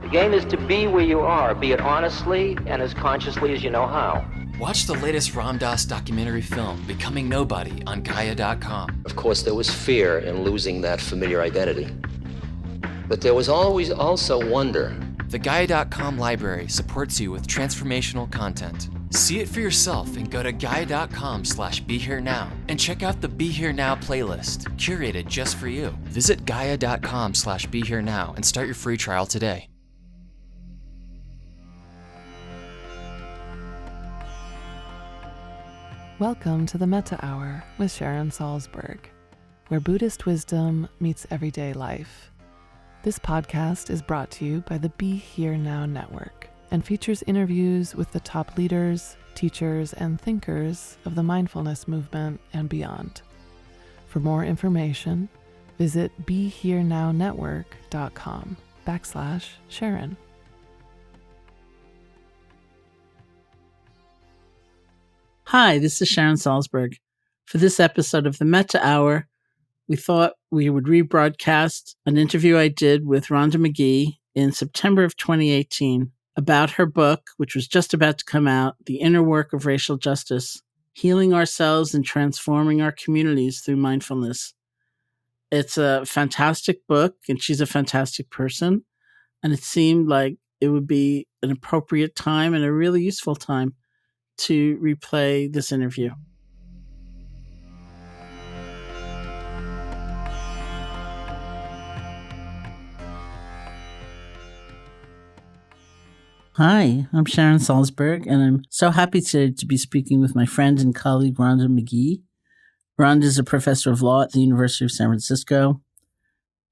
The game is to be where you are, be it honestly and as consciously as you know how. Watch the latest Ram Dass documentary film, Becoming Nobody, on Gaia.com. Of course, there was fear in losing that familiar identity. But there was always also wonder. The Gaia.com library supports you with transformational content. See it for yourself and go to Gaia.com/BeHereNow and check out the Be Here Now playlist, curated just for you. Visit Gaia.com/BeHereNow and start your free trial today. Welcome to the Metta Hour with Sharon Salzberg, where Buddhist wisdom meets everyday life. This podcast is brought to you by the Be Here Now Network and features interviews with the top leaders, teachers, and thinkers of the mindfulness movement and beyond. For more information, visit BeHereNowNetwork.com/Sharon. Hi, this is Sharon Salzberg. For this episode of the Metta Hour, we thought we would rebroadcast an interview I did with Rhonda Magee in September of 2018 about her book, which was just about to come out, The Inner Work of Racial Justice, Healing Ourselves and Transforming Our Communities Through Mindfulness. It's a fantastic book, and she's a fantastic person, and it seemed like it would be an appropriate time and a really useful time to replay this interview. Hi, I'm Sharon Salzberg, and I'm so happy today to be speaking with my friend and colleague, Rhonda Magee. Rhonda is a professor of law at the University of San Francisco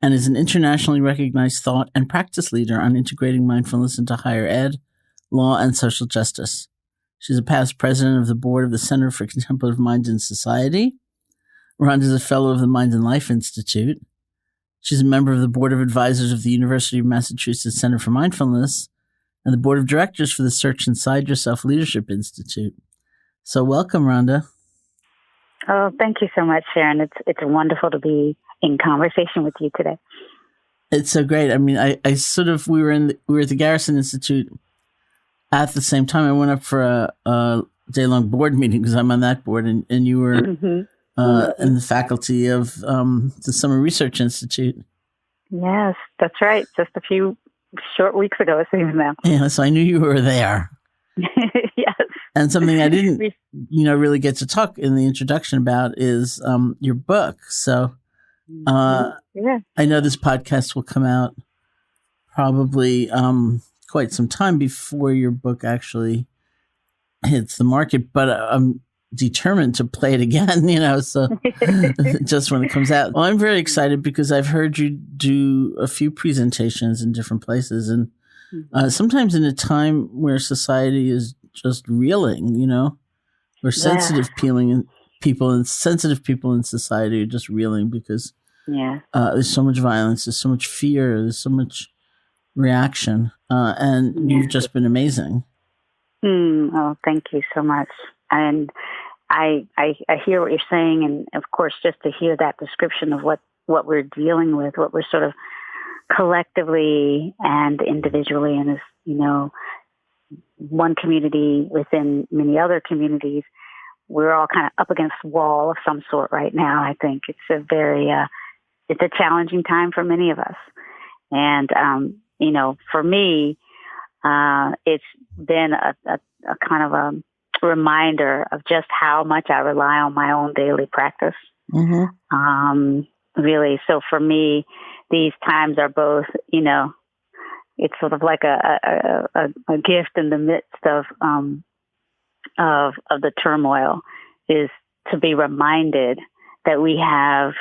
and is an internationally recognized thought and practice leader on integrating mindfulness into higher ed, law, and social justice. She's a past president of the board of the Center for Contemplative Mind and Society. Rhonda is a fellow of the Mind and Life Institute. She's a member of the board of advisors of the University of Massachusetts Center for Mindfulness and the board of directors for the Search Inside Yourself Leadership Institute. So welcome, Rhonda. Oh, thank you so much, Sharon. It's wonderful to be in conversation with you today. It's so great. I mean, we were at the Garrison Institute at the same time. I went up for a day-long board meeting because I'm on that board, and you were in the faculty of the Summer Research Institute. Yes, that's right. Just a few short weeks ago, it seems now. Yeah, so I knew you were there. Yes. And something I didn't, really get to talk in the introduction about is your book. So I know this podcast will come out probably quite some time before your book actually hits the market, but I'm determined to play it again, so just when it comes out. Well, I'm very excited because I've heard you do a few presentations in different places, and sometimes in a time where society is just reeling, where sensitive people and sensitive people in society are just reeling because there's so much violence, there's so much fear, there's so much reaction, and you've just been amazing. Oh, thank you so much. And I hear what you're saying, and of course, just to hear that description of what we're dealing with, what we're sort of collectively and individually, and as one community within many other communities, we're all kind of up against a wall of some sort right now. I think it's a very it's a challenging time for many of us, and for me, it's been a kind of a reminder of just how much I rely on my own daily practice. Really. So for me, these times are both, it's sort of like a gift in the midst of the turmoil, is to be reminded that we have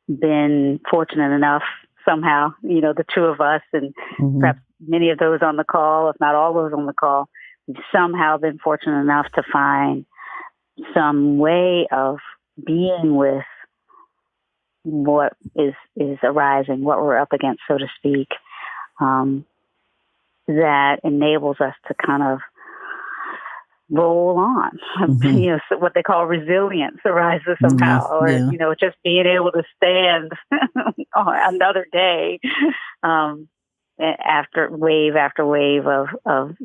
been fortunate enough somehow, the two of us and perhaps many of those on the call, if not all those on the call, we've somehow been fortunate enough to find some way of being with what is arising, what we're up against, so to speak, that enables us to kind of roll on. So what they call resilience arises somehow, or just being able to stand on another day after wave of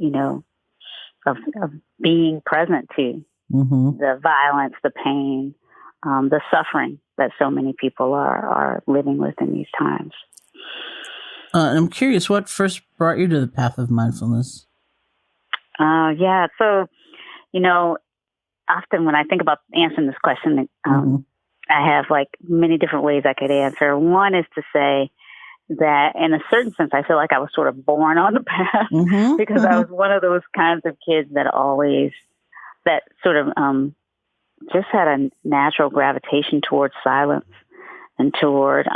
being present to the violence, the pain, the suffering that so many people are living with in these times. I'm curious, what first brought you to the path of mindfulness? So, often when I think about answering this question, I have like many different ways I could answer. One is to say that in a certain sense, I feel like I was sort of born on the path because I was one of those kinds of kids that sort of just had a natural gravitation towards silence and toward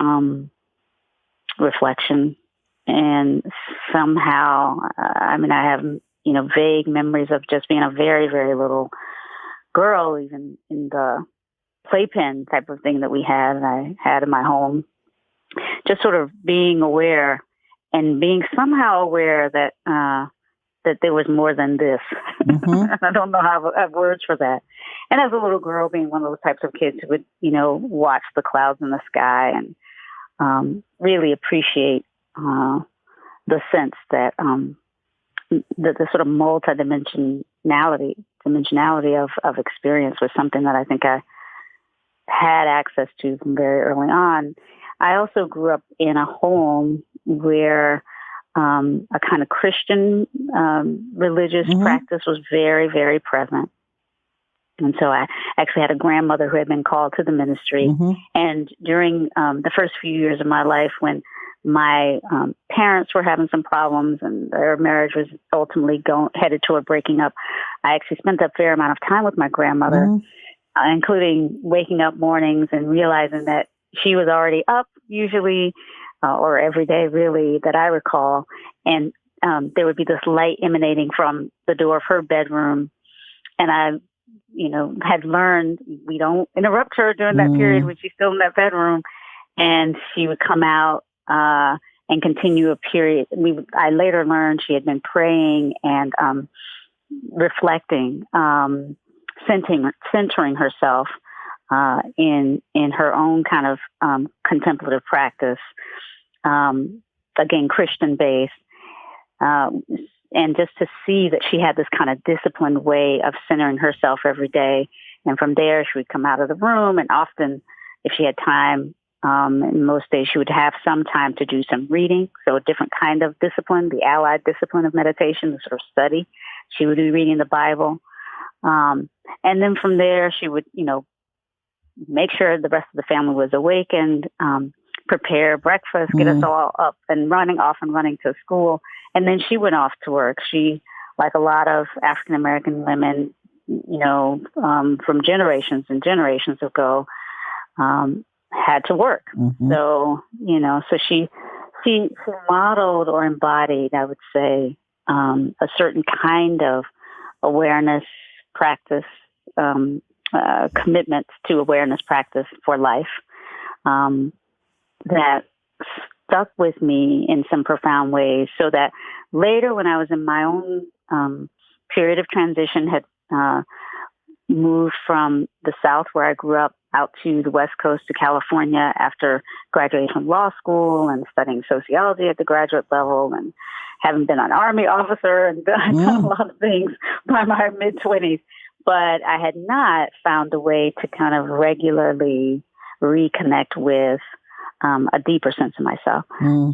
reflection. And somehow, I have, vague memories of just being a very, very little girl, even in the playpen type of thing that I had in my home. Just sort of being aware and being somehow aware that there was more than this. I don't know how I have words for that. And as a little girl, being one of those types of kids who would, watch the clouds in the sky and really appreciate the sense that the sort of dimensionality of experience was something that I think I had access to from very early on. I also grew up in a home where a kind of Christian religious practice was very, very present. And so I actually had a grandmother who had been called to the ministry. And during the first few years of my life, when my parents were having some problems and their marriage was ultimately headed toward breaking up, I actually spent a fair amount of time with my grandmother, including waking up mornings and realizing that she was already up usually, or every day really, that I recall. And there would be this light emanating from the door of her bedroom. And I, had learned we don't interrupt her during that period when she's still in that bedroom. And she would come out and continue a period. I later learned she had been praying and reflecting, centering herself in her own kind of contemplative practice, again, Christian-based, and just to see that she had this kind of disciplined way of centering herself every day. And from there, she would come out of the room, and often, if she had time, in most days, she would have some time to do some reading, so a different kind of discipline, the allied discipline of meditation, the sort of study. She would be reading the Bible. And then from there, she would, make sure the rest of the family was awakened, prepare breakfast, get us all up and running, off and running to school. And then she went off to work. She, like a lot of African-American women, from generations and generations ago, had to work. So, so she modeled or embodied, I would say, a certain kind of awareness practice, commitments to awareness practice for life, that stuck with me in some profound ways, so that later when I was in my own period of transition, had moved from the South where I grew up out to the West Coast to California after graduating from law school and studying sociology at the graduate level and having been an Army officer and done a lot of things by my mid-20s. But I had not found a way to kind of regularly reconnect with a deeper sense of myself.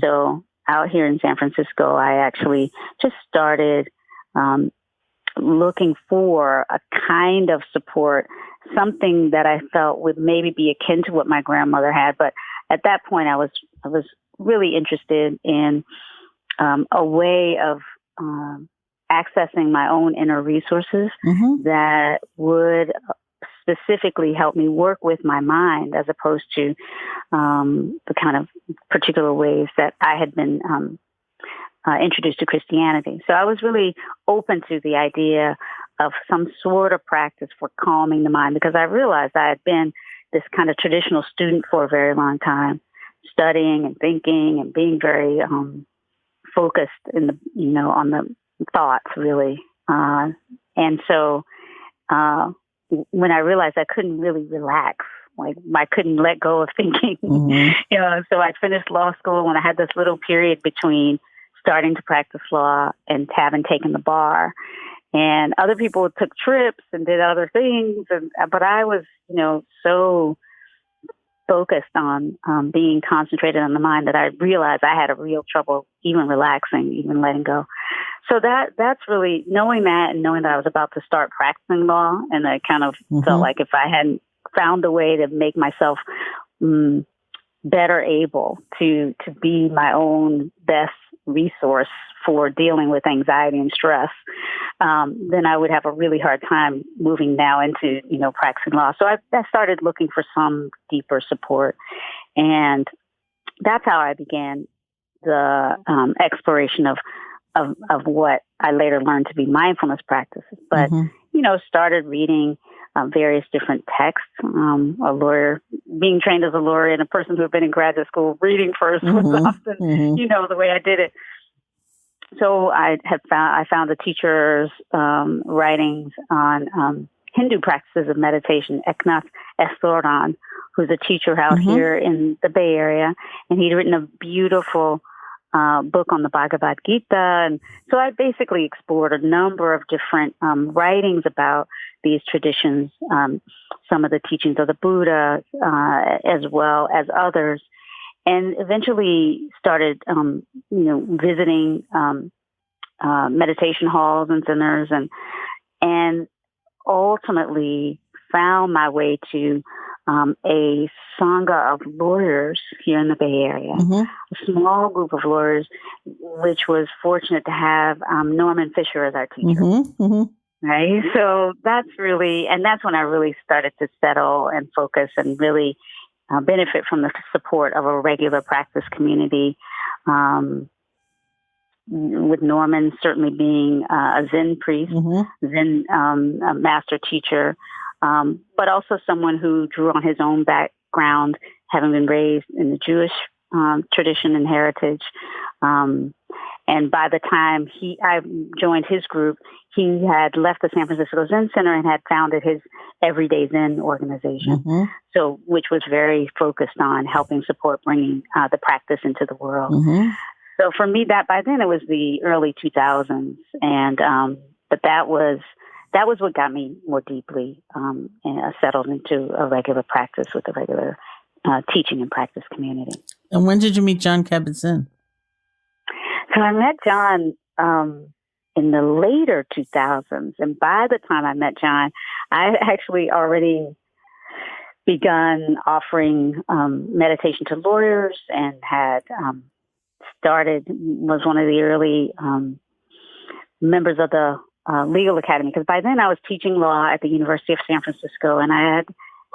So out here in San Francisco, I actually just started looking for a kind of support, something that I felt would maybe be akin to what my grandmother had. But at that point, I was really interested in a way of accessing my own inner resources that would specifically help me work with my mind, as opposed to the kind of particular ways that I had been introduced to Christianity. So I was really open to the idea of some sort of practice for calming the mind, because I realized I had been this kind of traditional student for a very long time, studying and thinking and being very focused in the, on the thoughts, really. And so when I realized I couldn't really relax, like I couldn't let go of thinking, so I finished law school and I had this little period between starting to practice law and having taken the bar. And other people took trips and did other things. But I was, so focused on being concentrated on the mind that I realized I had a real trouble even relaxing, even letting go. So that's really knowing that and knowing that I was about to start practicing law. And I kind of felt like if I hadn't found a way to make myself better able to be my own best resource for dealing with anxiety and stress, then I would have a really hard time moving now into, practicing law. So I started looking for some deeper support. And that's how I began the exploration of what I later learned to be mindfulness practices. But, started reading various different texts. A lawyer, being trained as a lawyer and a person who had been in graduate school, reading first was often, the way I did it. So I found the teacher's writings on Hindu practices of meditation, Eknath Easwaran, who's a teacher out here in the Bay Area, and he'd written a beautiful book on the Bhagavad Gita. And so I basically explored a number of different writings about these traditions, some of the teachings of the Buddha, as well as others, and eventually started, visiting meditation halls and centers, and ultimately found my way to a sangha of lawyers here in the Bay Area, a small group of lawyers, which was fortunate to have Norman Fisher as our teacher. Right. So that's when I really started to settle and focus and really benefit from the support of a regular practice community, with Norman certainly being a Zen priest, Zen a master teacher, but also someone who drew on his own background, having been raised in the Jewish tradition and heritage. And by the time I joined his group, he had left the San Francisco Zen Center and had founded his Everyday Zen organization, so which was very focused on helping support bringing the practice into the world. So for me, by then it was the early 2000s, and but that was what got me more deeply settled into a regular practice with a regular teaching and practice community. And when did you meet Jon Kabat-Zinn? So I met Jon in the later 2000s, and by the time I met Jon, I actually already begun offering meditation to lawyers and had was one of the early members of the legal academy, because by then I was teaching law at the University of San Francisco, and I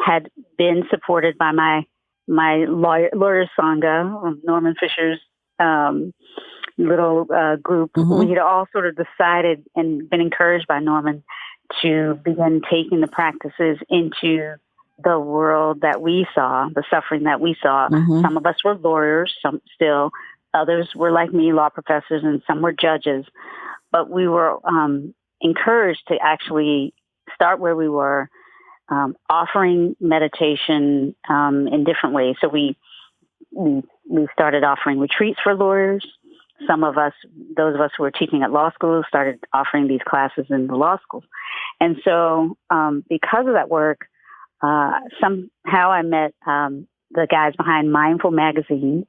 had been supported by my lawyers sangha, Norman Fisher's little group. We had all sort of decided and been encouraged by Norman to begin taking the practices into the world that we saw, the suffering that we saw. Some of us were lawyers, some still. Others were like me, law professors, and some were judges. But we were encouraged to actually start where we were, offering meditation in different ways. So we started offering retreats for lawyers. Some of us, those of us who were teaching at law schools, started offering these classes in the law schools. And so because of that work, somehow I met the guys behind Mindful Magazine,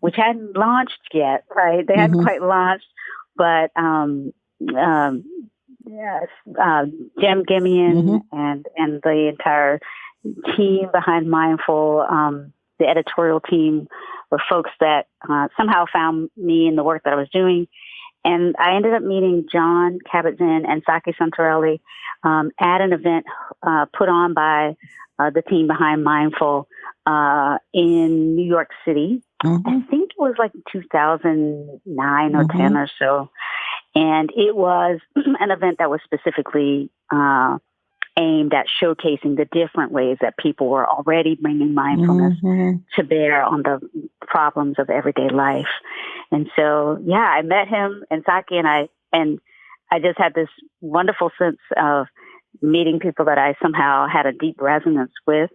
which hadn't launched yet, right? They hadn't quite launched, but Jim Gimian and the entire team behind Mindful, the editorial team, were folks that somehow found me in the work that I was doing. And I ended up meeting Jon Kabat-Zinn and Saki Santorelli at an event put on by the team behind Mindful in New York City. I think it was like 2009 or 10 or so. And it was an event that was specifically aimed at showcasing the different ways that people were already bringing mindfulness to bear on the problems of everyday life. And so, I met him and Saki, and I just had this wonderful sense of meeting people that I somehow had a deep resonance with.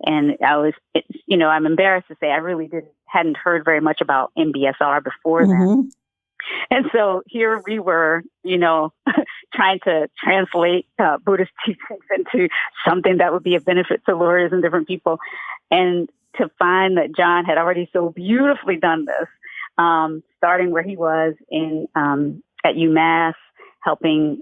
And I was, I'm embarrassed to say I really hadn't heard very much about MBSR before then. And so here we were, trying to translate Buddhist teachings into something that would be of benefit to lawyers and different people. And to find that John had already so beautifully done this, starting where he was at UMass, helping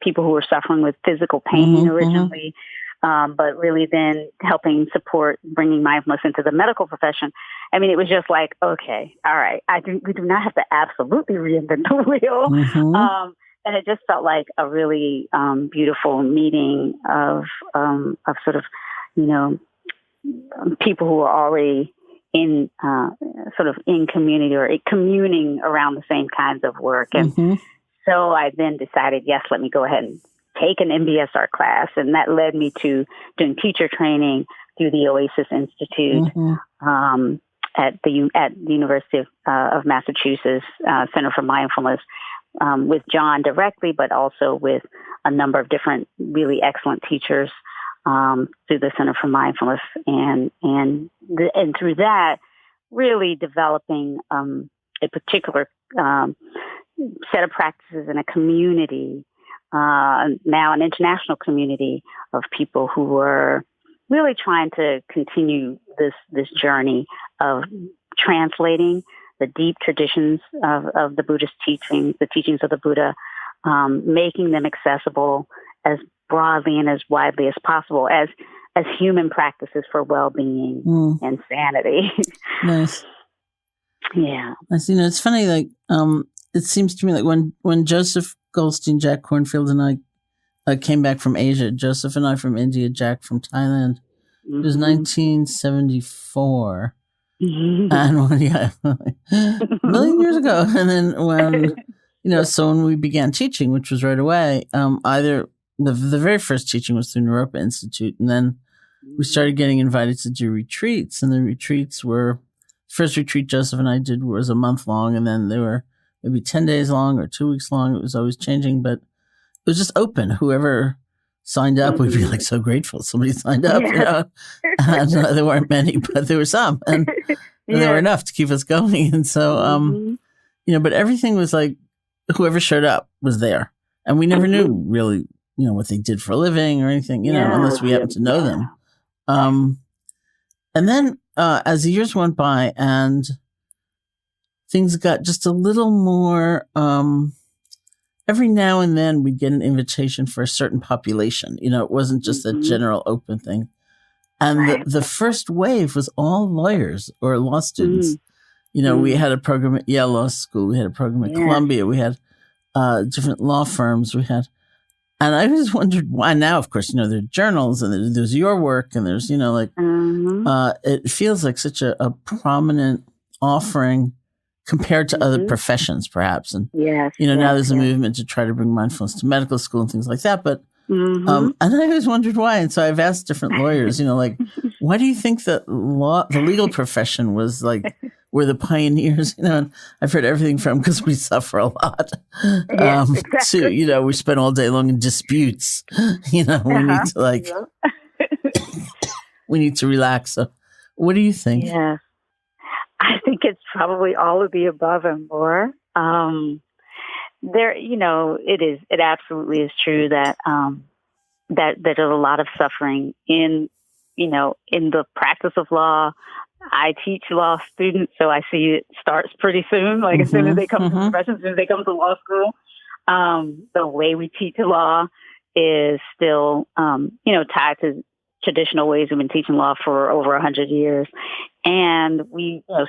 people who were suffering with physical pain originally, but really then helping support bringing mindfulness into the medical profession. I mean, it was just like, okay, all right, we do not have to absolutely reinvent the wheel. And it just felt like a really beautiful meeting of sort of, people who are already in sort of in community or communing around the same kinds of work. And so I then decided, yes, let me go ahead and take an MBSR class. And that led me to doing teacher training through the Oasis Institute at the University of Massachusetts Center for Mindfulness with John directly, but also with a number of different really excellent teachers through the Center for Mindfulness, and through that, really developing a particular set of practices in a community, now an international community of people who were really trying to continue this journey of translating the deep traditions of the Buddhist teachings, the teachings of the Buddha, making them accessible as broadly and as widely as possible as human practices for well-being and sanity. Nice. Yeah. Nice. It's funny, like, it seems to me like when Joseph Goldstein, Jack Cornfield, and I came back from Asia, Joseph and I from India, Jack from Thailand, it was 1974. And a million years ago. And then when, so when we began teaching, which was right away, either the very first teaching was through Naropa Institute. And then we started getting invited to do retreats. And the retreats were, first retreat Joseph and I did was a month long. And then they were maybe 10 days long or 2 weeks long. It was always changing, but it was just open. Whoever signed up, we'd be like so grateful somebody signed up. And there weren't many, but there were some, and there were enough to keep us going. And so, but everything was like whoever showed up was there, and we never knew really, what they did for a living or anything, unless we happened to know them. And then as the years went by and things got just a little more. Every now and then we'd get an invitation for a certain population. It wasn't just a general open thing. And the first wave was all lawyers or law students. We had a program at Yale Law School. We had a program at Columbia. We had different law firms. And I just wondered why now, of course, there are journals and there's your work and there's, it feels like such a prominent offering compared to other professions, perhaps. And, now there's a movement to try to bring mindfulness to medical school and things like that. But, and I always wondered why. And so I've asked different lawyers, why do you think that the legal profession was were the pioneers, and I've heard everything from, because we suffer a lot, to, we spend all day long in disputes, we need to we need to relax. So what do you think? Yeah. I think it's probably all of the above and more. It absolutely is true that that there's a lot of suffering in the practice of law. I teach law students, so I see it starts pretty soon. Like as soon as they come to the profession, as soon as they come to law school, the way we teach law is still, tied to traditional ways we've been teaching law for over 100 years. And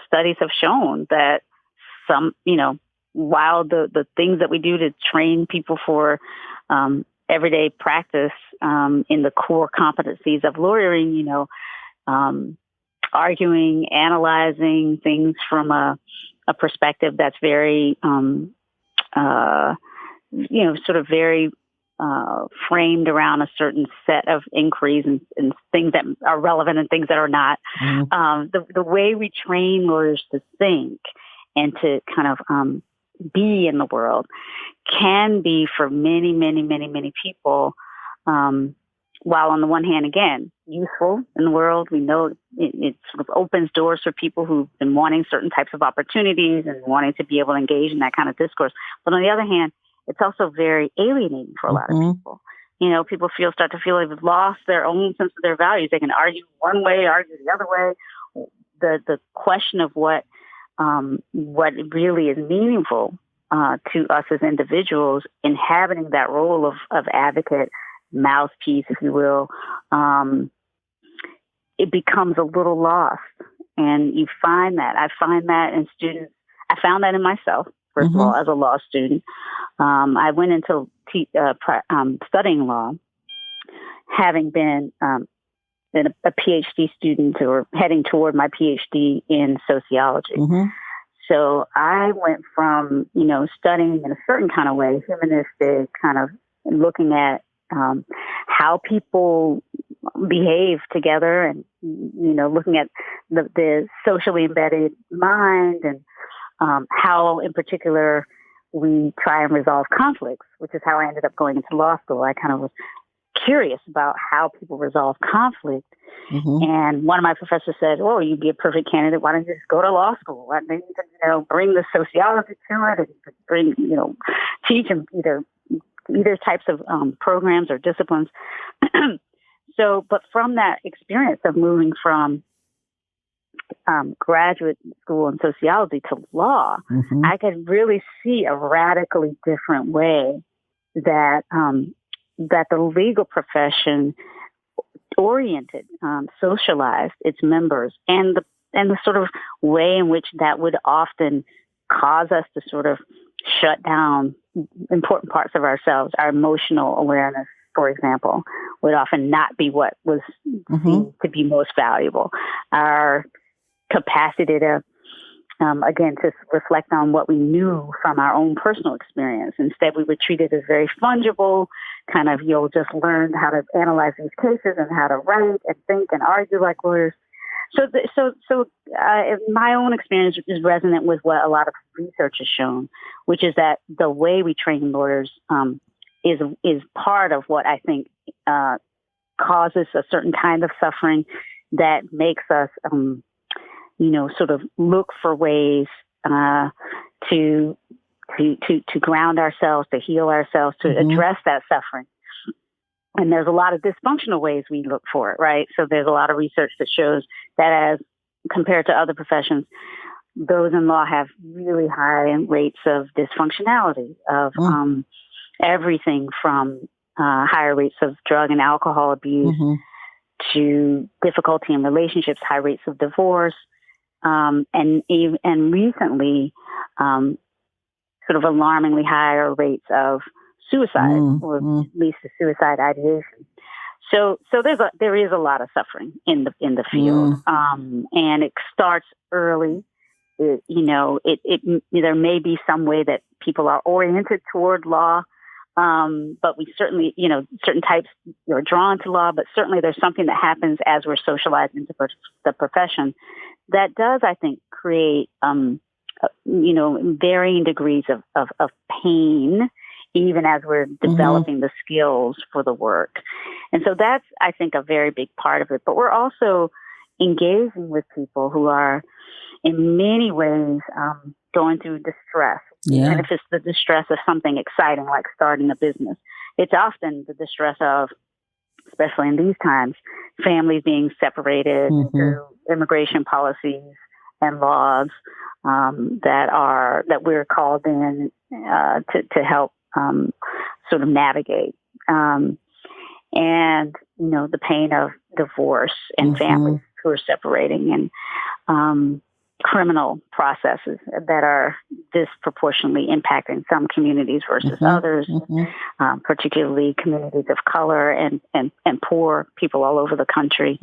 studies have shown that some, while the things that we do to train people for everyday practice in the core competencies of lawyering, arguing, analyzing things from a perspective that's very, sort of very framed around a certain set of inquiries and things that are relevant and things that are not. The way we train lawyers to think and to kind of be in the world can be for many, many, many, many people while on the one hand, again, useful in the world. We know it sort of opens doors for people who've been wanting certain types of opportunities and wanting to be able to engage in that kind of discourse. But on the other hand, it's also very alienating for a lot of people. People start to feel they've lost their own sense of their values. They can argue one way, argue the other way. The question of what really is meaningful to us as individuals, inhabiting that role of advocate, mouthpiece, if you will, it becomes a little lost. And you find that. I find that in students. I found that in myself, first of all, as a law student. I went into studying law, having been a PhD student or heading toward my PhD in sociology. So I went from, studying in a certain kind of way, humanistic, kind of looking at how people behave together and, looking at the socially embedded mind and how, in particular, we try and resolve conflicts, which is how I ended up going into law school. I kind of was curious about how people resolve conflict. And one of my professors said, "Oh, you'd be a perfect candidate. Why don't you just go to law school? Why don't you, bring the sociology to it and bring, teach them either types of programs or disciplines." But from that experience of moving from graduate school in sociology to law, I could really see a radically different way that the legal profession oriented, socialized its members, and the sort of way in which that would often cause us to sort of shut down important parts of ourselves. Our emotional awareness, for example, would often not be what was seen to be most valuable. Our capacity to, again, to reflect on what we knew from our own personal experience. Instead, we would treat it as very fungible, kind of, you'll just learn how to analyze these cases and how to write and think and argue like lawyers. So my own experience is resonant with what a lot of research has shown, which is that the way we train lawyers is part of what I think causes a certain kind of suffering that makes us, sort of look for ways to ground ourselves, to heal ourselves, to address that suffering. And there's a lot of dysfunctional ways we look for it, right? So there's a lot of research that shows that as compared to other professions, those in law have really high rates of dysfunctionality, of everything from higher rates of drug and alcohol abuse to difficulty in relationships, high rates of divorce, and recently sort of alarmingly higher rates of suicide, or at least the suicide ideation. So there is a lot of suffering in the field, and it starts early. There may be some way that people are oriented toward law, but we certainly, certain types are drawn to law. But certainly, there's something that happens as we're socialized into the profession that does, I think, create varying degrees of pain, even as we're developing the skills for the work. And so that's, I think, a very big part of it. But we're also engaging with people who are in many ways going through distress. Yeah. And if it's the distress of something exciting like starting a business, it's often the distress of, especially in these times, families being separated through immigration policies and laws that we're called in to help sort of navigate. And, the pain of divorce and families who are separating, and criminal processes that are disproportionately impacting some communities versus others, particularly communities of color and poor people all over the country.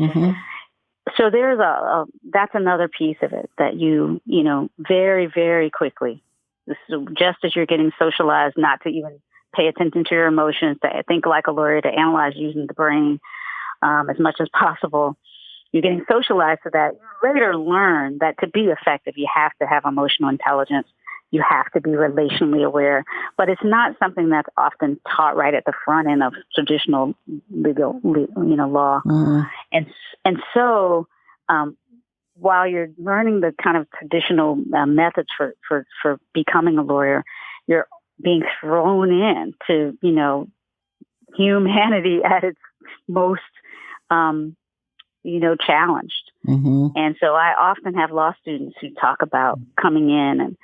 So there's that's another piece of it that you very, very quickly, just as you're getting socialized not to even pay attention to your emotions, to think like a lawyer, to analyze using the brain as much as possible, you're getting socialized so that you later learn that to be effective, you have to have emotional intelligence. you have to be relationally aware. But it's not something that's often taught right at the front end of traditional legal, law. And so while you're learning the kind of traditional methods for becoming a lawyer, you're being thrown into, humanity at its most, challenged. And so I often have law students who talk about coming in and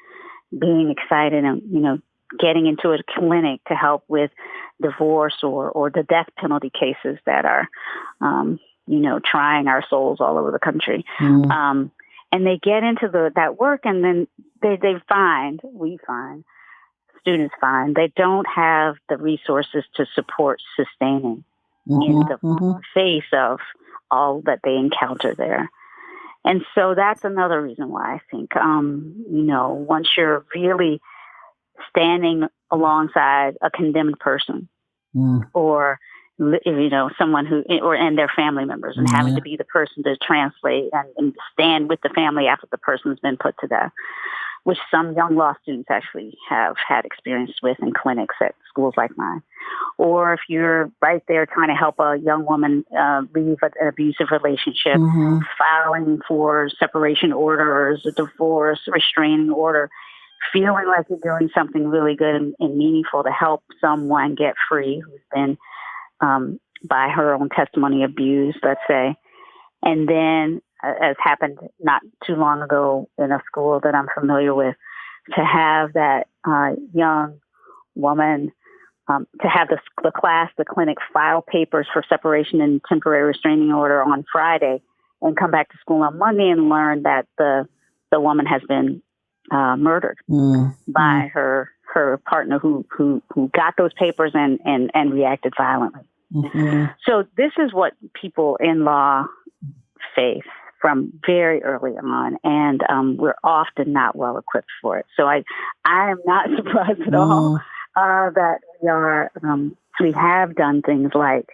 being excited and, getting into a clinic to help with divorce or the death penalty cases that are, trying our souls all over the country. And they get into that work, and then students find they don't have the resources to support sustaining in the face of all that they encounter there. And so that's another reason why I think, once you're really standing alongside a condemned person or, someone and their family members, and having to be the person to translate and stand with the family after the person's been put to death, which some young law students actually have had experience with in clinics at schools like mine. Or if you're right there trying to help a young woman leave an abusive relationship, filing for separation orders, a divorce, restraining order, feeling like you're doing something really good and meaningful to help someone get free who's been, by her own testimony, abused, let's say. And then, as happened not too long ago in a school that I'm familiar with, to have that young woman, to have the clinic file papers for separation and temporary restraining order on Friday, and come back to school on Monday and learn that the woman has been murdered by her partner who got those papers and reacted violently. So this is what people in law face from very early on, and we're often not well equipped for it. So I am not surprised at all that we have done things like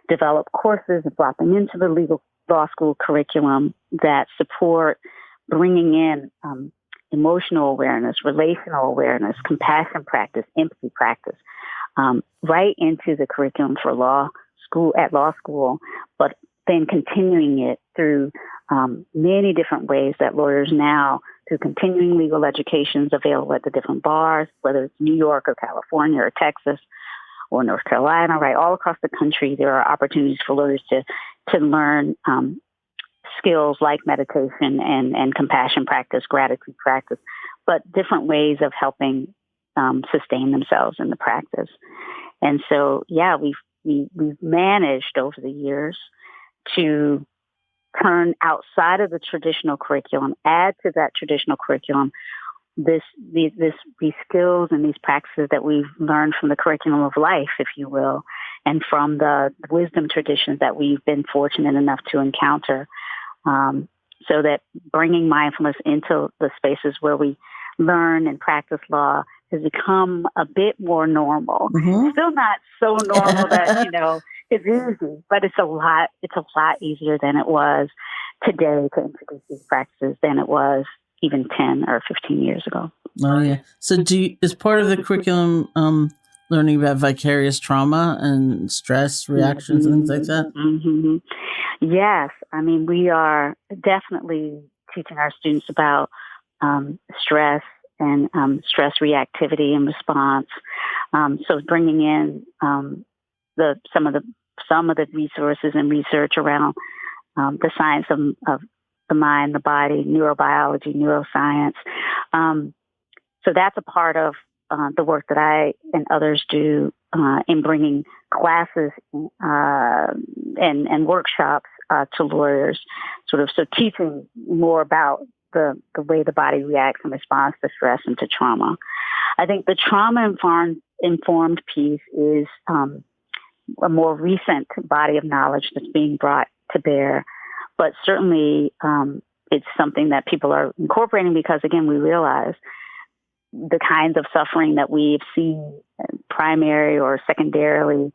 develop courses and brought them into the legal law school curriculum that support bringing in emotional awareness, relational awareness, compassion practice, empathy practice, right into the curriculum for law school, but then continuing it through many different ways that lawyers now, through continuing legal education, is available at the different bars, whether it's New York or California or Texas or North Carolina, right? All across the country, there are opportunities for lawyers to learn skills like meditation and compassion practice, gratitude practice, but different ways of helping sustain themselves in the practice. And so, we've managed over the years to turn outside of the traditional curriculum, add to that traditional curriculum these skills and these practices that we've learned from the curriculum of life, if you will, and from the wisdom traditions that we've been fortunate enough to encounter. So that bringing mindfulness into the spaces where we learn and practice law has become a bit more normal. Still not so normal that, it's easy, but it's a lot easier than it was today to introduce these practices than it was even 10 or 15 years ago. Oh, yeah. So is part of the curriculum learning about vicarious trauma and stress reactions and things like that? Yes. I mean, we are definitely teaching our students about stress and stress reactivity and response. So bringing in some of the resources and research around the science of the mind, the body, neurobiology, neuroscience. So that's a part of the work that I and others do in bringing classes and workshops to lawyers, so teaching more about the way the body reacts and responds to stress and to trauma. I think the trauma-informed piece is a more recent body of knowledge that's being brought to bear, but certainly it's something that people are incorporating because, again, we realize the kinds of suffering that we've seen primary or secondarily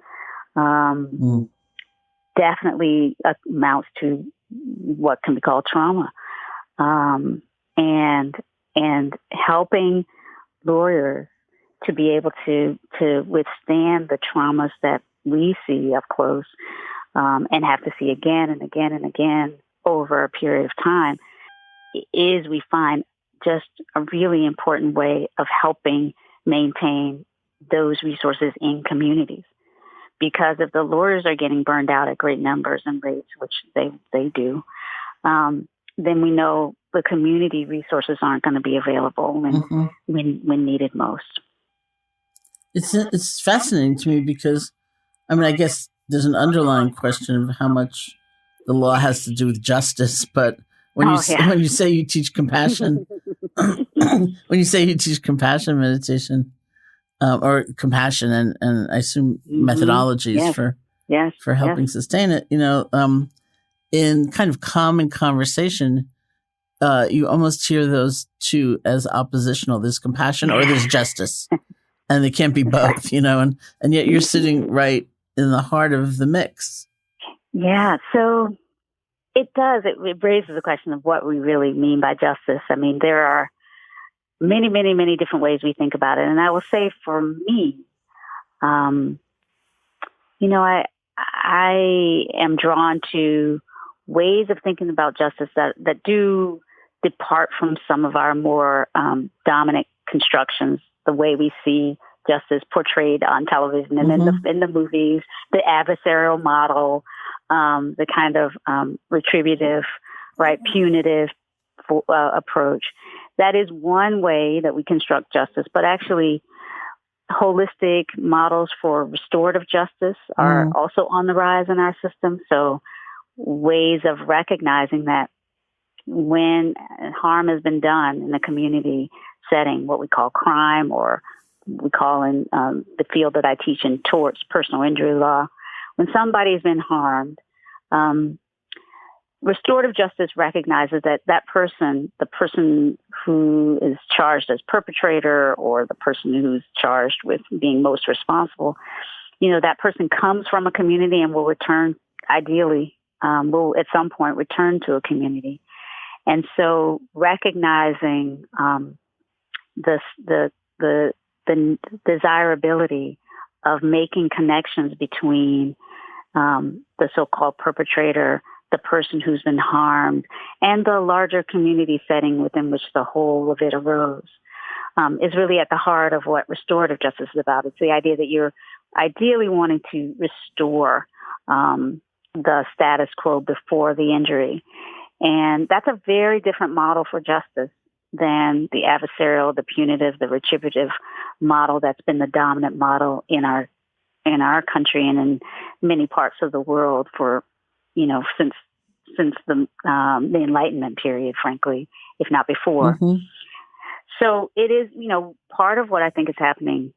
definitely amounts to what can be called trauma. And helping lawyers to be able to withstand the traumas that we see up close and have to see again and again and again over a period of time is, we find, just a really important way of helping maintain those resources in communities. Because if the lawyers are getting burned out at great numbers and rates, which they do, then we know the community resources aren't going to be available when needed most. It's fascinating to me because, I mean, I guess there's an underlying question of how much the law has to do with justice, but when you say you teach compassion, when you say you teach compassion meditation, or compassion and I assume methodologies for helping sustain it, in kind of common conversation, you almost hear those two as oppositional. There's compassion or there's justice, and they can't be both, and yet you're sitting right in the heart of the mix. Yeah, so it does. It raises the question of what we really mean by justice. I mean, there are many, many, many different ways we think about it. And I will say for me, I am drawn to ways of thinking about justice that do depart from some of our more dominant constructions, the way we see justice portrayed on television and in the movies, the adversarial model, the kind of retributive, punitive approach. That is one way that we construct justice, but actually holistic models for restorative justice are also on the rise in our system. So ways of recognizing that when harm has been done in a community setting, what we call crime, or we call in the field that I teach in torts, personal injury law, when somebody has been harmed, restorative justice recognizes that person, the person who is charged as perpetrator or the person who's charged with being most responsible, that person comes from a community and will return, ideally, will at some point return to a community. And so recognizing the desirability of making connections between the so-called perpetrator, the person who's been harmed, and the larger community setting within which the whole of it arose, is really at the heart of what restorative justice is about. It's the idea that you're ideally wanting to restore the status quo before the injury. And that's a very different model for justice than the adversarial, the punitive, the retributive model that's been the dominant model in our country and in many parts of the world for, since the Enlightenment period, frankly, if not before. So it is, part of what I think is happening.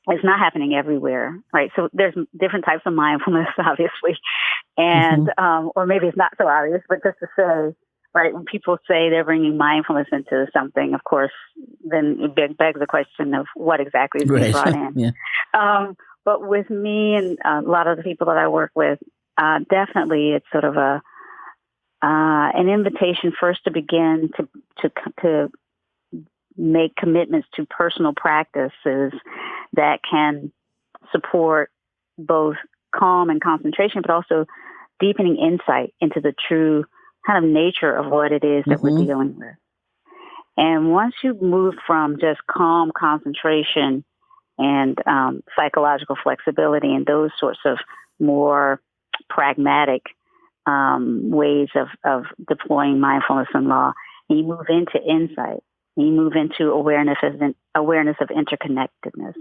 It's not happening everywhere, right? So there's different types of mindfulness, obviously, and or maybe it's not so obvious, but just to say, right, when people say they're bringing mindfulness into something, of course, then it begs the question of what exactly is being brought in. But with me and a lot of the people that I work with, definitely it's sort of an invitation first to begin to make commitments to personal practices that can support both calm and concentration, but also deepening insight into the true kind of nature of what it is that we're dealing with. And once you move from just calm concentration and psychological flexibility and those sorts of more pragmatic ways of deploying mindfulness and law, and you move into insight, and you move into awareness of interconnectedness,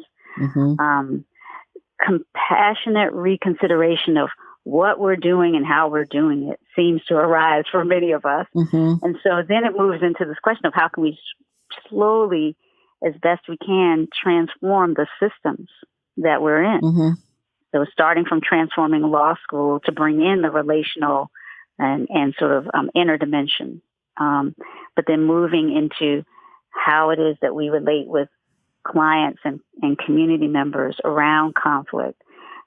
compassionate reconsideration of what we're doing and how we're doing it seems to arise for many of us. And so then it moves into this question of how can we slowly, as best we can, transform the systems that we're in. So starting from transforming law school to bring in the relational and sort of inner dimension, but then moving into how it is that we relate with clients and community members around conflict,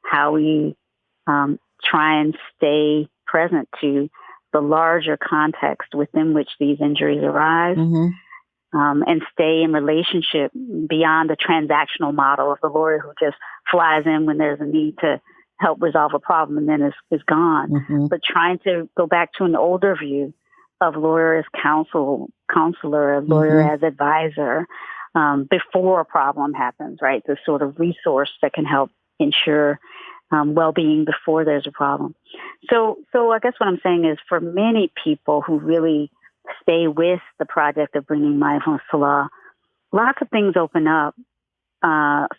how we try and stay present to the larger context within which these injuries arise, and stay in relationship beyond the transactional model of the lawyer who just flies in when there's a need to help resolve a problem and then is gone. Mm-hmm. But trying to go back to an older view of lawyer as counselor, lawyer Mm-hmm. as advisor, before a problem happens, right? The sort of resource that can help ensure well-being before there's a problem. So I guess what I'm saying is for many people who really stay with the project of bringing mindfulness to law, lots of things open up.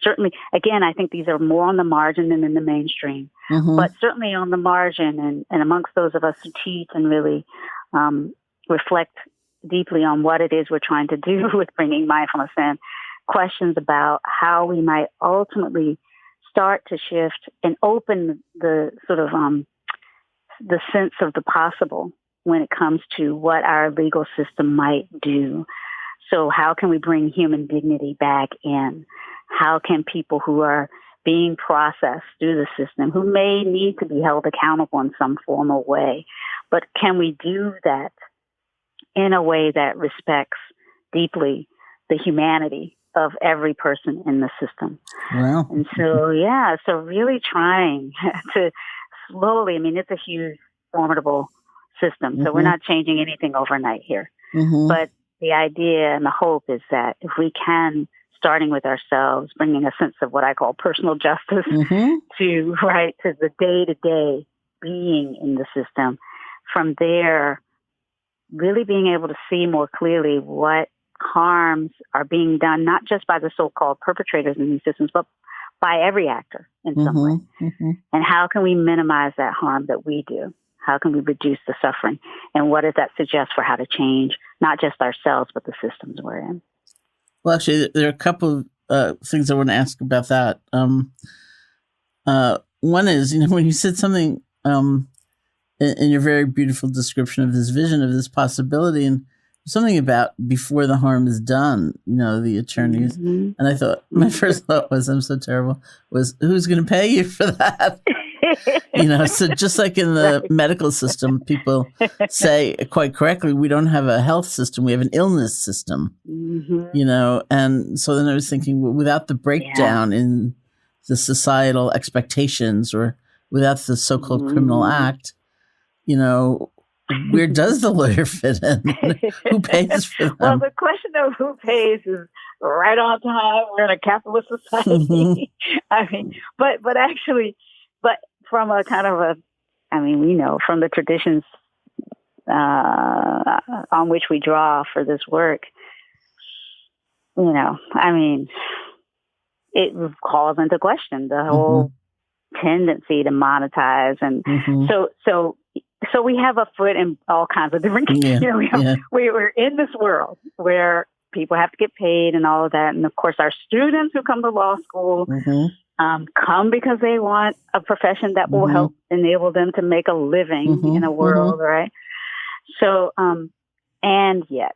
Certainly, again, I think these are more on the margin than in the mainstream, Mm-hmm. but certainly on the margin and amongst those of us who teach and really reflect deeply on what it is we're trying to do with bringing mindfulness in, questions about how we might ultimately start to shift and open the sort of the sense of the possible when it comes to what our legal system might do. So how can we bring human dignity back in? How can people who are being processed through the system, who may need to be held accountable in some formal way, but can we do that in a way that respects deeply the humanity of every person in the system? Wow. And so, so really trying to slowly, I mean, it's a huge, formidable system. So we're not changing anything overnight here. Mm-hmm. But the idea and the hope is that if we can, starting with ourselves, bringing a sense of what I call personal justice to the day-to-day being in the system, from there, really being able to see more clearly what harms are being done, not just by the so-called perpetrators in these systems, but by every actor in some way. Mm-hmm. And how can we minimize that harm that we do? How can we reduce the suffering? And what does that suggest for how to change, not just ourselves, but the systems we're in? Well, actually, there are a couple of things I want to ask about that. One is, when you said something in your very beautiful description of this vision, of this possibility, and something about before the harm is done, the attorneys. And I thought, my first thought was, I'm so terrible, was who's going to pay you for that? So just like in the medical system, people say quite correctly, we don't have a health system, we have an illness system, and so then I was thinking, well, without the breakdown in the societal expectations or without the so-called criminal act, where does the lawyer fit in? Who pays for them? Well, the question of who pays is right on time. We're in a capitalist society. I mean, but from a kind of we know from the traditions on which we draw for this work, it calls into question the whole tendency to monetize. And so we have a foot in all kinds of different, we're in this world where people have to get paid and all of that. And of course, our students who come to law school come because they want a profession that will help enable them to make a living in a world, right? So, and yet,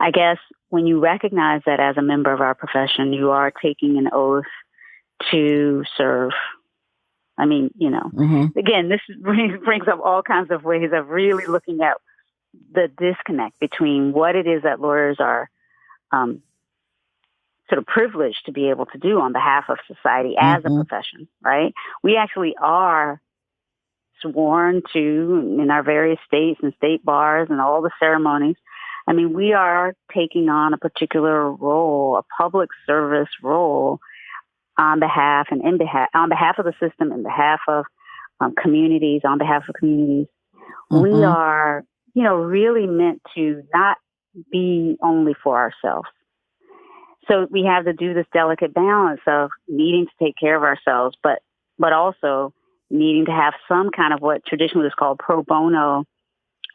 I guess when you recognize that as a member of our profession, you are taking an oath to serve. Again, this brings up all kinds of ways of really looking at the disconnect between what it is that lawyers are sort of privileged to be able to do on behalf of society as a profession, right? We actually are sworn to in our various states and state bars and all the ceremonies. We are taking on a particular role, a public service role on behalf of the system, in behalf of communities, on behalf of communities. We are, really meant to not be only for ourselves. So we have to do this delicate balance of needing to take care of ourselves, but also needing to have some kind of what traditionally is called pro bono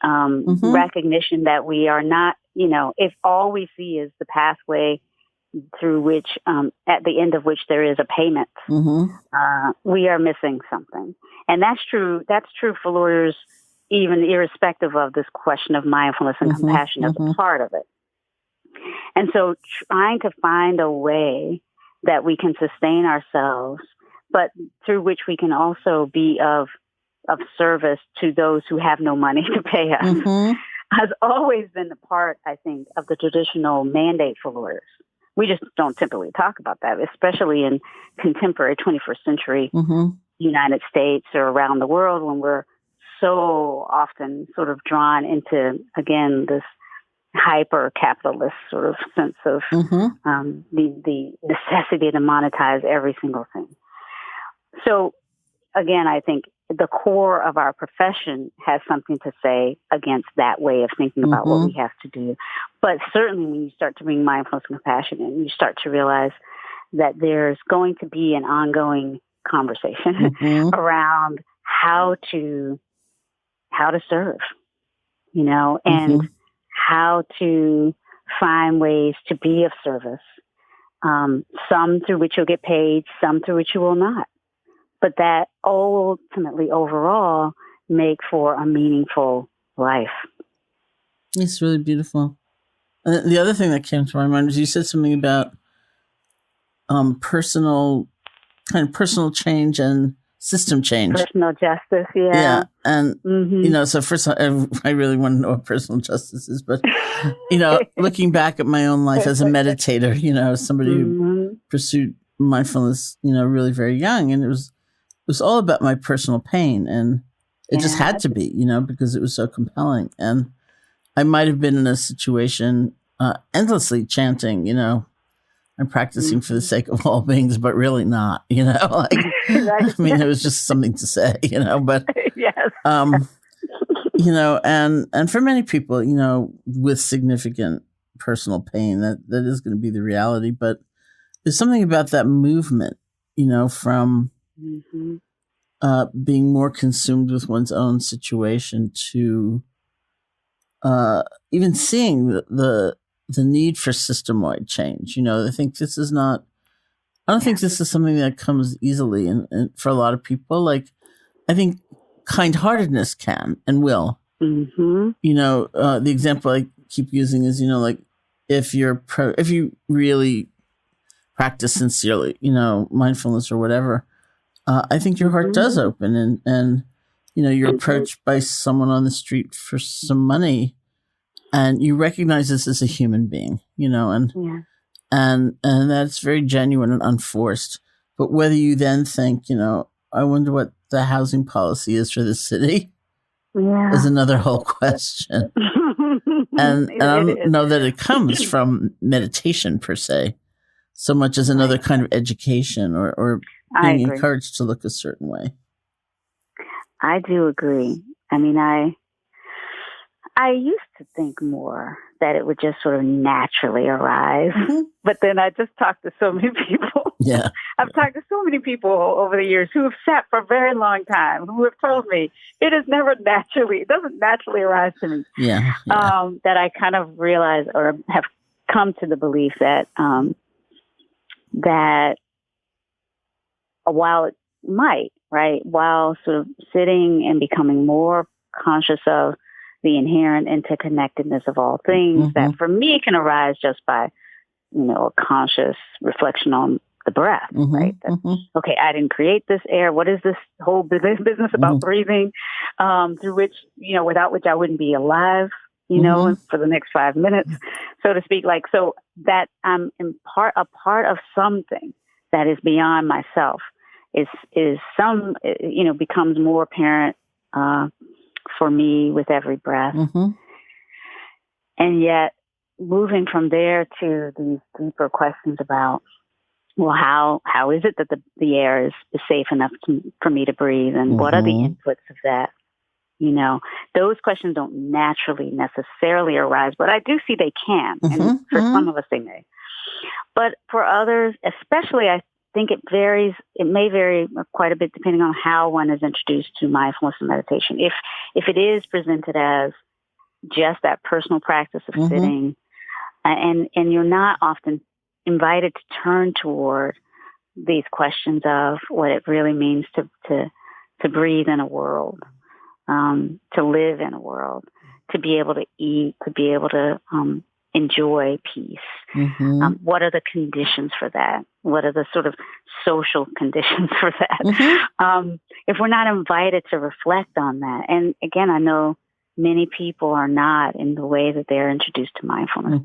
recognition that we are not, if all we see is the pathway through which, at the end of which there is a payment, we are missing something. And that's true for lawyers, even irrespective of this question of mindfulness and compassion as a part of it. And so trying to find a way that we can sustain ourselves, but through which we can also be of service to those who have no money to pay us. has always been a part, I think, of the traditional mandate for lawyers. We just don't typically talk about that, especially in contemporary 21st century United States or around the world, when we're so often sort of drawn into, again, this hyper-capitalist sort of sense of the necessity to monetize every single thing. So, again, I think the core of our profession has something to say against that way of thinking about what we have to do. But certainly when you start to bring mindfulness and compassion in, you start to realize that there's going to be an ongoing conversation around how to serve, and how to find ways to be of service, some through which you'll get paid, some through which you will not. But that ultimately, overall, make for a meaningful life. It's really beautiful. And the other thing that came to my mind was you said something about personal change and system change. Personal justice, yeah. Yeah, and, so first I really want to know what personal justice is, but, looking back at my own life as a meditator, somebody who pursued mindfulness, really very young, and it was all about my personal pain, and it just had to be, because it was so compelling. And I might have been in a situation endlessly chanting, I'm practicing for the sake of all beings, but really not, I mean, it was just something to say, but, yes. and for many people, with significant personal pain, that is going to be the reality. But there's something about that movement, from being more consumed with one's own situation to even seeing the need for system-wide change. I think this is not. I don't think this is something that comes easily, and for a lot of people, like I think kind-heartedness can and will. The example I keep using is, like if you really practice sincerely, mindfulness or whatever, I think your heart does open, and you're approached by someone on the street for some money, and you recognize this as a human being, and that's very genuine and unforced. But whether you then think, I wonder what the housing policy is for this city, is another whole question. and I don't know that it comes from meditation per se, so much as another kind of education or being encouraged to look a certain way. I do agree. I mean, I used to think more that it would just sort of naturally arise. But then I just talked to so many people. Yeah. I've talked to so many people over the years who have sat for a very long time, who have told me it doesn't naturally arise to me. Yeah. That I kind of realize or have come to the belief that, that while it might, right, while sort of sitting and becoming more conscious of the inherent interconnectedness of all things, that for me can arise just by, a conscious reflection on the breath, right? Okay, I didn't create this air. What is this whole business about breathing, through which, without which I wouldn't be alive, for the next 5 minutes, so to speak. Like, so that I'm a part of something that is beyond myself becomes more apparent for me with every breath. And yet moving from there to these deeper questions about, well, how is it that the air is safe enough for me to breathe? And what are the inputs of that? Those questions don't naturally necessarily arise, but I do see they can. And for some of us, they may. But for others, especially, I think it varies. It may vary quite a bit depending on how one is introduced to mindfulness and meditation. If it is presented as just that personal practice of sitting, and you're not often invited to turn toward these questions of what it really means to breathe in a world, to live in a world, to be able to eat, to be able to enjoy peace. What are the conditions for that? What are the sort of social conditions for that? If we're not invited to reflect on that, and again, I know many people are not in the way that they're introduced to mindfulness.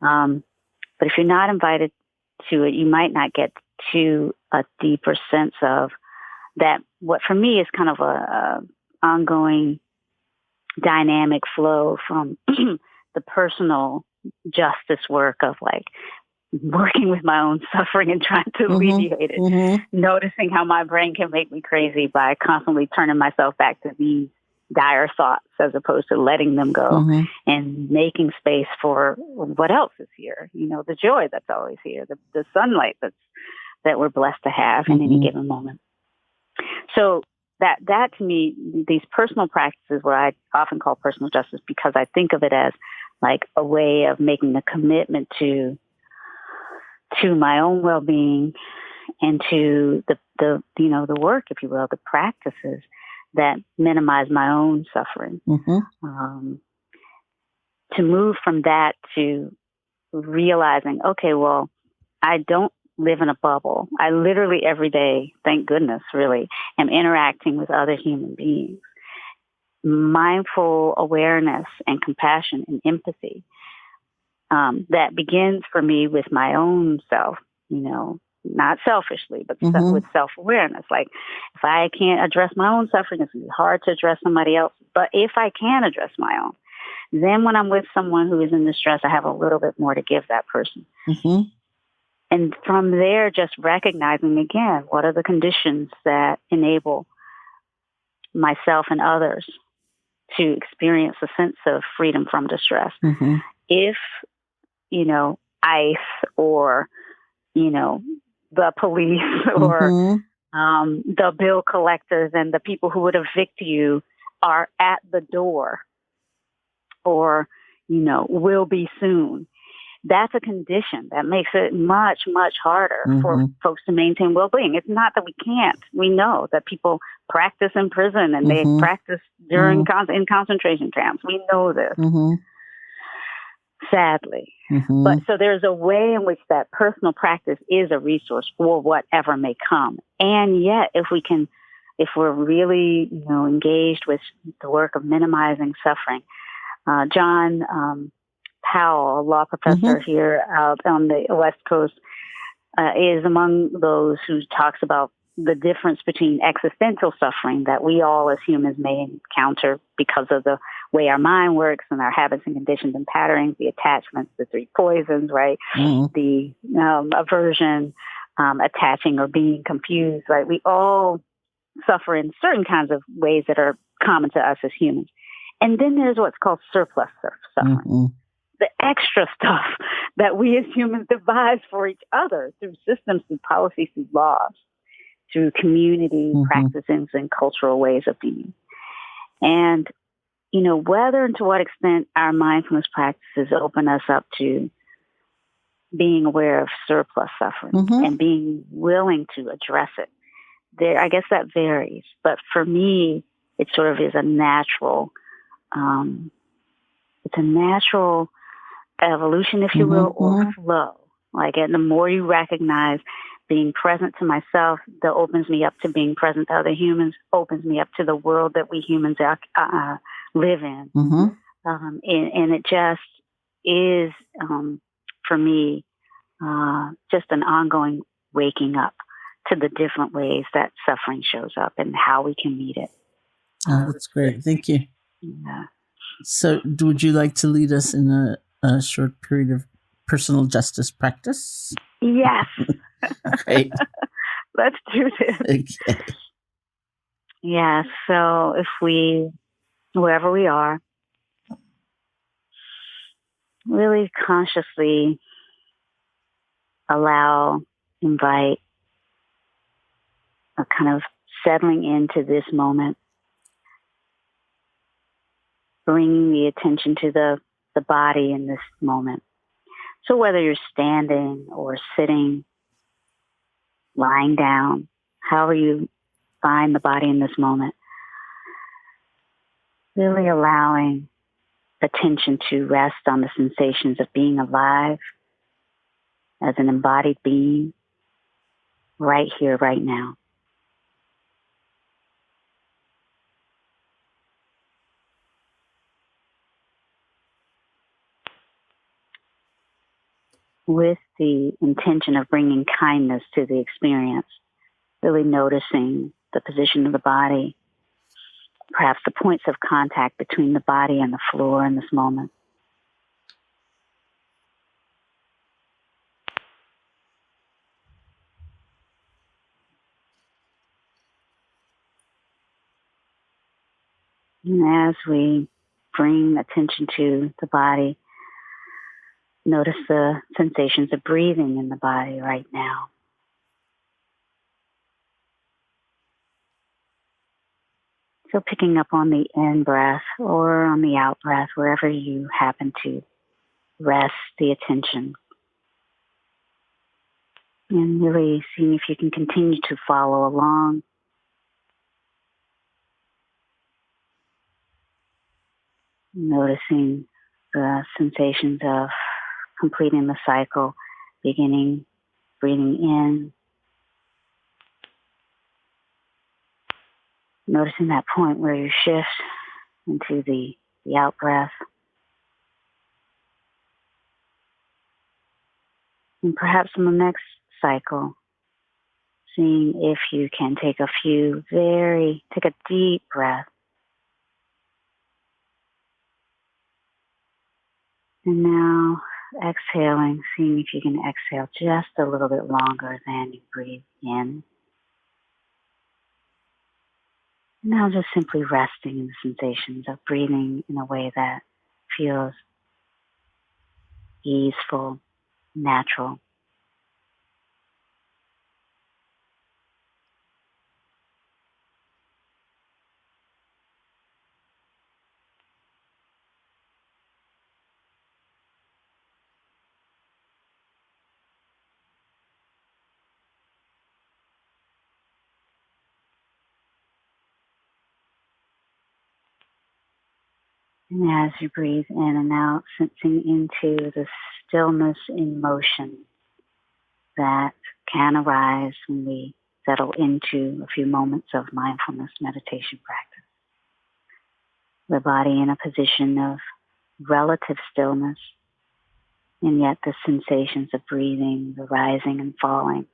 But if you're not invited to it, you might not get to a deeper sense of that. What for me is kind of a ongoing dynamic flow from the personal justice work of like working with my own suffering and trying to alleviate it, noticing how my brain can make me crazy by constantly turning myself back to these dire thoughts as opposed to letting them go and making space for what else is here, the joy that's always here, the sunlight that we're blessed to have in any given moment. So that to me, these personal practices, what I often call personal justice, because I think of it as like a way of making a commitment to my own well-being and to the work, if you will, the practices that minimize my own suffering. To move from that to realizing, okay, well, I don't live in a bubble. I literally every day, thank goodness, really, am interacting with other human beings. Mindful awareness and compassion and empathy that begins for me with my own self, not selfishly, but with self-awareness. Like if I can't address my own suffering, it's hard to address somebody else. But if I can address my own, then when I'm with someone who is in distress, I have a little bit more to give that person. And from there, just recognizing again, what are the conditions that enable myself and others to experience a sense of freedom from distress. If, ICE or, the police or the bill collectors and the people who would evict you are at the door or, will be soon. That's a condition that makes it much, much harder for folks to maintain well-being. It's not that we can't. We know that people practice in prison and they practice during in concentration camps. We know this, sadly. But so there's a way in which that personal practice is a resource for whatever may come. And yet, if we're really, engaged with the work of minimizing suffering, John Powell, a law professor here out on the West Coast, is among those who talks about the difference between existential suffering that we all as humans may encounter because of the way our mind works and our habits and conditions and patterns, the attachments, the three poisons, right? The aversion, attaching or being confused, right? We all suffer in certain kinds of ways that are common to us as humans. And then there's what's called surplus suffering. The extra stuff that we as humans devise for each other through systems, through policies, through laws, through community practices and cultural ways of being. And, whether and to what extent our mindfulness practices open us up to being aware of surplus suffering and being willing to address it, I guess that varies. But for me, it sort of is a natural, evolution, if you will, or flow. Like, and the more you recognize being present to myself, that opens me up to being present to other humans, opens me up to the world that we humans live in. And it just is, for me, just an ongoing waking up to the different ways that suffering shows up and how we can meet it. Oh, that's great. Thank you. Yeah. So would you like to lead us in a short period of personal justice practice? Yes. Great. Let's do this. Okay. Yeah. So if wherever we are, really consciously invite a kind of settling into this moment, bringing the attention to the body in this moment. So whether you're standing or sitting, lying down, however you find the body in this moment, really allowing attention to rest on the sensations of being alive as an embodied being right here, right now. with the intention of bringing kindness to the experience, really noticing the position of the body, perhaps the points of contact between the body and the floor in this moment. And as we bring attention to the body, notice the sensations of breathing in the body right now. So picking up on the in-breath or on the out-breath, wherever you happen to rest the attention. And really seeing if you can continue to follow along. Noticing the sensations of completing the cycle, beginning, breathing in. Noticing that point where you shift into the out-breath. And perhaps in the next cycle, seeing if you can take a deep breath. And now exhaling, seeing if you can exhale just a little bit longer than you breathe in. Now just simply resting in the sensations of breathing in a way that feels easeful, natural. And as you breathe in and out, sensing into the stillness in motion that can arise when we settle into a few moments of mindfulness meditation practice. The body in a position of relative stillness, and yet the sensations of breathing, the rising and falling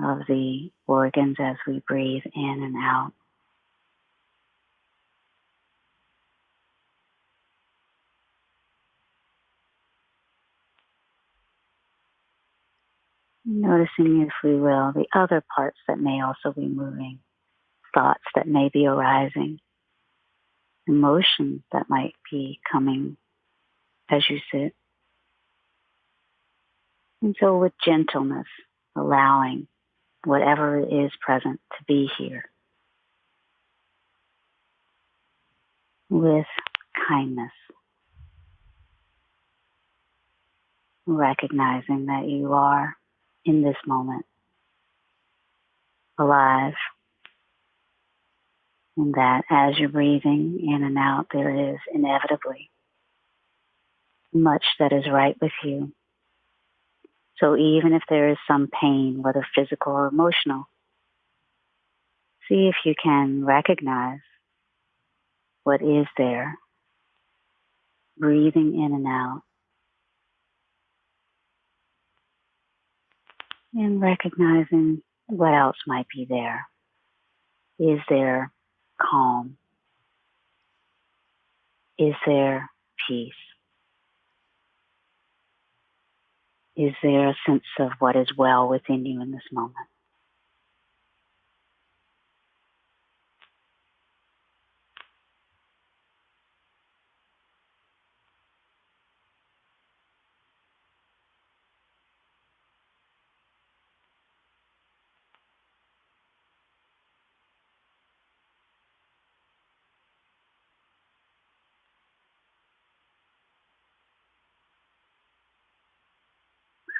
of the organs as we breathe in and out. Noticing, if we will, the other parts that may also be moving, thoughts that may be arising, emotions that might be coming as you sit. And so with gentleness, allowing whatever is present to be here. With kindness, recognizing that you are in this moment alive, and that as you're breathing in and out, there is inevitably much that is right with you. So even if there is some pain, whether physical or emotional, see if you can recognize what is there, breathing in and out, and recognizing what else might be there. Is there calm? Is there peace? Is there a sense of what is well within you in this moment?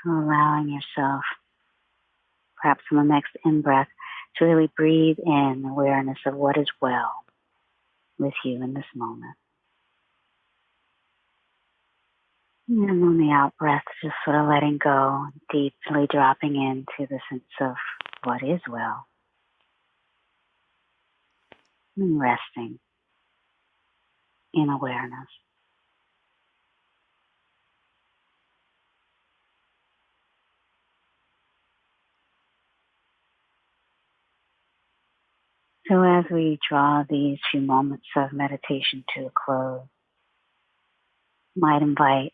Allowing yourself, perhaps on the next in-breath, to really breathe in awareness of what is well with you in this moment. And on the out-breath, just sort of letting go, deeply dropping into the sense of what is well. And resting in awareness. So as we draw these few moments of meditation to a close, might invite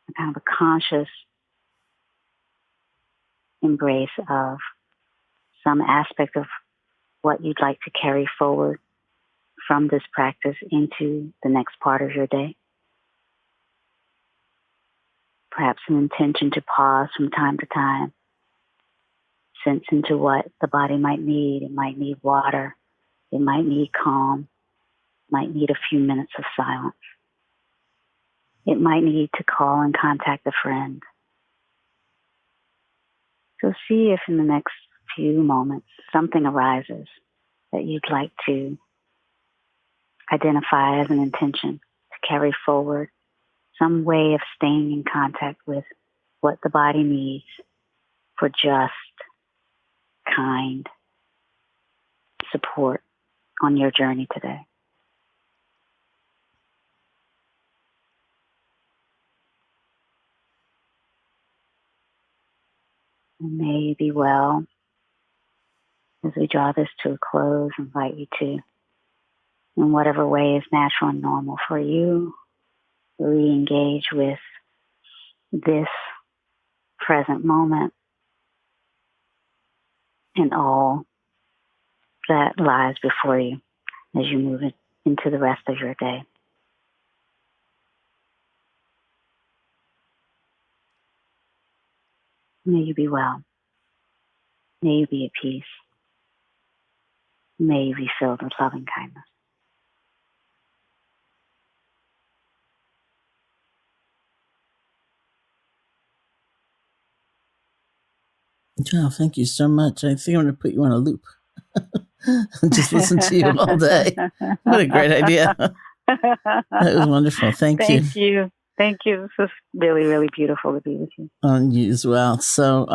a kind of a conscious embrace of some aspect of what you'd like to carry forward from this practice into the next part of your day. Perhaps an intention to pause from time to time, sense into what the body might need. It might need water. It might need calm. It might need a few minutes of silence. It might need to call and contact a friend. So see if in the next few moments something arises that you'd like to identify as an intention to carry forward, some way of staying in contact with what the body needs for just, kind support on your journey today. And may you be well. As we draw this to a close, I invite you to, in whatever way is natural and normal for you, re-engage with this present moment and all that lies before you as you move into the rest of your day. May you be well. May you be at peace. May you be filled with loving kindness. Oh, thank you so much. I think I'm going to put you on a loop and just listen to you all day. What a great idea. That was wonderful. Thank you. Thank you. Thank you. This was really, really beautiful to be with you. On you as well. So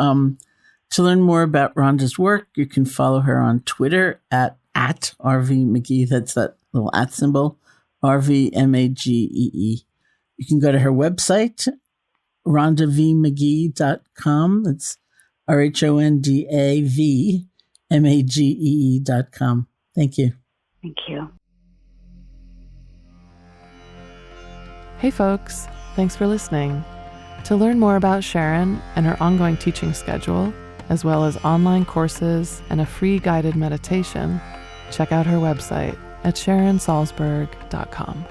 to learn more about Rhonda's work, you can follow her on Twitter at RV Magee. That's that little @ symbol, RVMAGEE. You can go to her website, rhondavmagee.com. That's RHONDAVMAGEE.com. Thank you. Thank you. Hey folks, thanks for listening. To learn more about Sharon and her ongoing teaching schedule, as well as online courses and a free guided meditation, check out her website at SharonSalzberg.com.